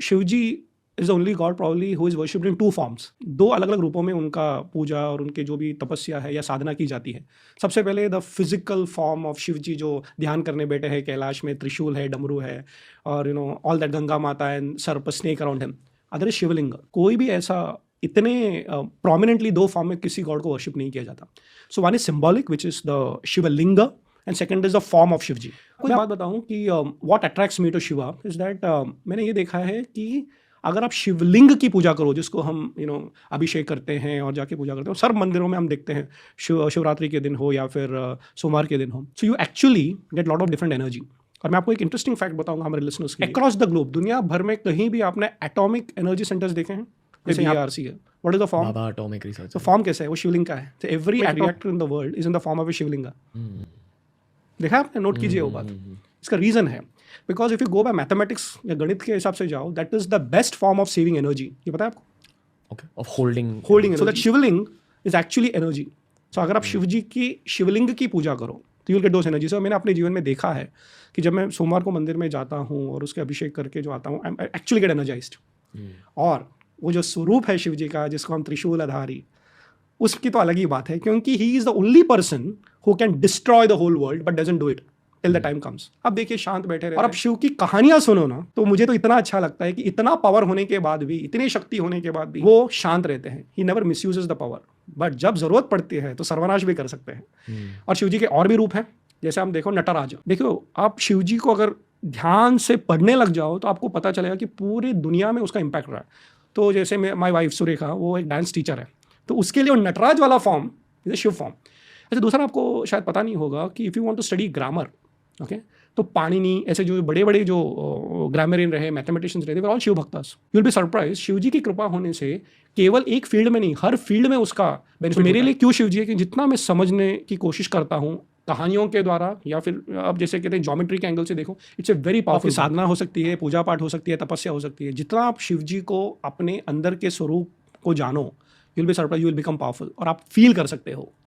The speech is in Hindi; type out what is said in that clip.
Shiv ji is the only god probably who is worshipped in 2 forms. 2 अलग-अलग रूपों में उनका पूजा और उनके जो भी तपस्या है या साधना की जाती है। सबसे पहले the physical form of Shiv ji जो ध्यान करने बैठे हैं कैलाश में, त्रिशूल है, डमरू है और all that, Ganga Mata and सर्प snake around him. Other is Shivling. कोई भी ऐसा इतने प्रोमिनेंटली 2 फॉर्म में किसी गॉड को वर्शिप नहीं किया जाता। So one is symbolic which is the Shivling and second is the form of Shiv ji. कोई बात बताऊं कि what attracts me to Shiva is that मैंने ये देखा है कि अगर आप शिवलिंग की पूजा करो, जिसको हम अभिषेक करते हैं और जाके पूजा करते हैं, सर्व मंदिरों में हम देखते हैं शिवरात्रि के दिन हो या फिर सोमवार के दिन हो, so you actually get lot of different energy. और मैं आपको एक इंटरेस्टिंग फैक्ट बताऊंगा हमारे लिसनर्स के लिए। अक्रॉस द ग्लोब, दुनिया भर में कहीं भी आपने एटॉमिक एनर्जी सेंटर्स देखे हैं? जैसे ERC है, what is the form? Bhabha atomic research. तो फॉर्म कैसा है? वो शिवलिंग का है। तो every reactor in the world is in the form of a Shivling. देखा आपने? नोट कीजिए वो बात। इसका रीजन है because if you go by mathematics या गणित के हिसाब से जाओ, that is the best form of saving energy. ये पता है आपको? Okay, off holding so that Shivling is actually energy. So अगर आप शिव जी की शिवलिंग की पूजा करो तो you will get those energy. So मैंने अपने जीवन में देखा है कि जब मैं सोमवार को मंदिर में जाता हूँ और उसके अभिषेक करके जो आता हूँ, I am actually get energised. और वो जो स्वरूप है शिव जी का, जिसको हम त्रिशूल आधारी, उसकी तो अलग ही बात है, क्योंकि he is the only person who can destroy the whole world but doesn't do it till the time comes. अब देखिए, शांत बैठे रहे और अब शिव की कहानियां सुनो ना, तो मुझे तो इतना अच्छा लगता है कि इतना पावर होने के बाद भी, इतनी शक्ति होने के बाद भी वो शांत रहते हैं। He never misuses the power, but जब जरूरत पड़ती है तो सर्वनाश भी कर सकते हैं। और शिव जी के और भी रूप हैं, जैसे हम देखो नटराज। देखो, आप शिव जी को अगर ध्यान से पढ़ने लग जाओ तो आपको पता चलेगा कि पूरी दुनिया में उसका इम्पैक्ट रहा है। तो जैसे माई वाइफ सुरेखा, वो एक डांस टीचर है, तो उसके लिए नटराज वाला form is a Shiv form. अच्छा, दूसरा आपको शायद पता नहीं होगा कि if you want to study grammar, okay, तो पाणिनि, ऐसे जो बड़े बड़े जो ग्रामरियन रहे, मैथमेटिशियंस रहे, वे ऑल शिव भक्तास। You will be surprise, Shiv ji की कृपा होने से केवल एक फील्ड में नहीं, हर फील्ड में उसका बेनिफिट मेरे लिए क्यों शिव जी है कि जितना मैं समझने की कोशिश करता हूँ कहानियों के द्वारा, या फिर आप जैसे कहते हैं ज्योमेट्री के एंगल से देखो, इट्स ए वेरी पावरफुल। साधना हो सकती है, पूजा पाठ हो सकती है, तपस्या हो सकती है। जितना आप शिव जी को अपने अंदर के स्वरूप को जानो, you will be surprise, you will become powerful और आप फील कर सकते हो